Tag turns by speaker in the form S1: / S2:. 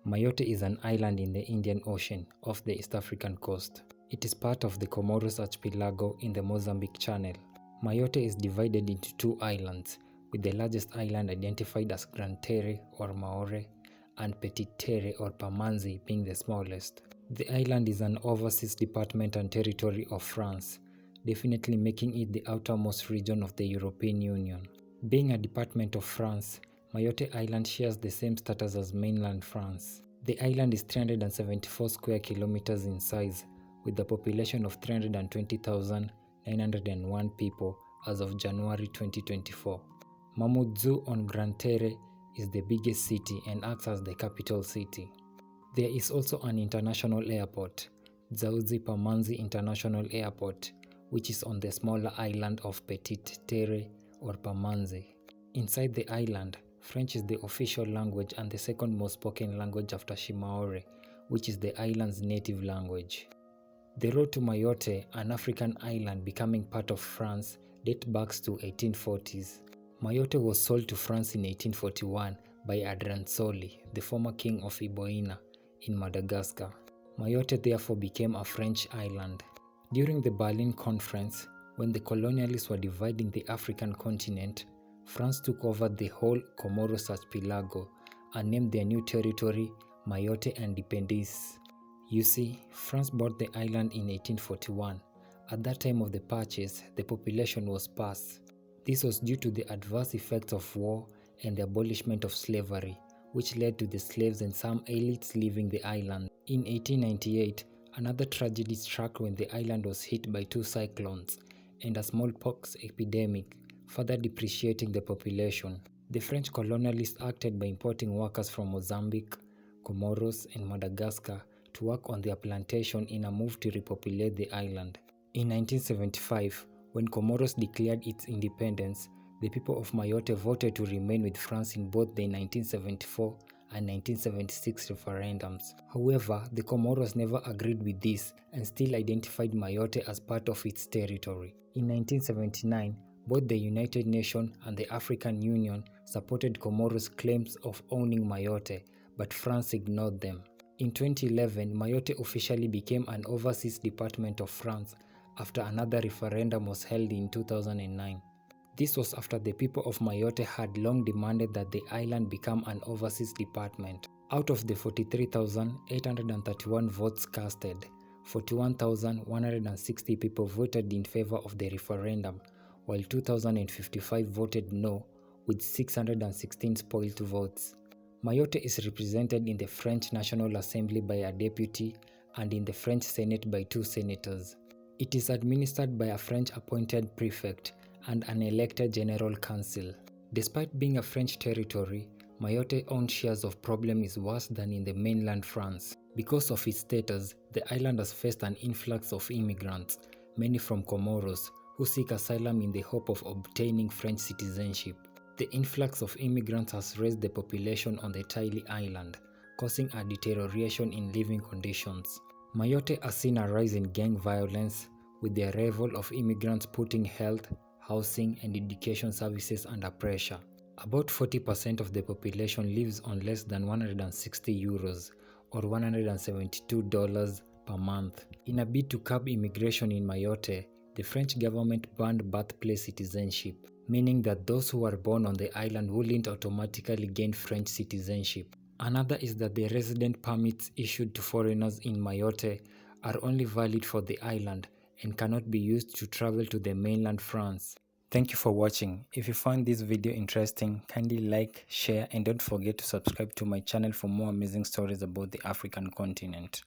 S1: Mayotte is an island in the Indian Ocean off the East African coast. It is part of the Comoros archipelago in the Mozambique Channel. Mayotte is divided into two islands, with the largest island identified as Grande-Terre or Mayotte and Petite-Terre or Pamanzi being the smallest. The island is an overseas department and territory of France, definitely making it the outermost region of the European Union. Being a department of France, Mayotte Island shares the same status as mainland France. The island is 374 square kilometers in size, with a population of 320,901 people as of January 2024. Mamoudzou on Grande-Terre is the biggest city and acts as the capital city. There is also an international airport, Dzaoudzi Pamanzi International Airport, which is on the smaller island of Petite-Terre or Pamanzi. Inside the island, French is the official language and the second most spoken language after Shimaore, which is the island's native language. The road to Mayotte, an African island becoming part of France, dates back to 1840s. Mayotte was sold to France in 1841 by Adransoli, the former king of Iboina, in Madagascar. Mayotte therefore became a French island. During the Berlin Conference, when the colonialists were dividing the African continent, France took over the whole Comoros archipelago and named their new territory Mayotte Independence. You see, France bought the island in 1841. At that time of the purchase, the population was sparse. This was due to the adverse effects of war and the abolishment of slavery, which led to the slaves and some elites leaving the island. In 1898, another tragedy struck when the island was hit by two cyclones and a smallpox epidemic, further depreciating the population. The French colonialists acted by importing workers from Mozambique, Comoros, and Madagascar to work on their plantation in a move to repopulate the island. In 1975, when Comoros declared its independence, the people of Mayotte voted to remain with France in both the 1974 and 1976 referendums. However, the Comoros never agreed with this and still identified Mayotte as part of its territory. In 1979, both the United Nations and the African Union supported Comoros' claims of owning Mayotte, but France ignored them. In 2011, Mayotte officially became an overseas department of France after another referendum was held in 2009. This was after the people of Mayotte had long demanded that the island become an overseas department. Out of the 43,831 votes casted, 41,160 people voted in favor of the referendum, while 2,055 voted no, with 616 spoiled votes. Mayotte is represented in the French National Assembly by a deputy and in the French Senate by two senators. It is administered by a French-appointed prefect and an elected general council. Despite being a French territory, Mayotte's own shares of problem is worse than in the mainland France. Because of its status, the island has faced an influx of immigrants, many from Comoros, who seek asylum in the hope of obtaining French citizenship. The influx of immigrants has raised the population on the tiny island, causing a deterioration in living conditions. Mayotte has seen a rise in gang violence, with the arrival of immigrants putting health, housing, and education services under pressure. About 40% of the population lives on less than 160 euros or $172 per month. In a bid to curb immigration in Mayotte, the French government banned birthplace citizenship, meaning that those who are born on the island wouldn't automatically gain French citizenship. Another is that the resident permits issued to foreigners in Mayotte are only valid for the island and cannot be used to travel to the mainland France. Thank you for watching. If you found this video interesting, kindly like, share, and don't forget to subscribe to my channel for more amazing stories about the African continent.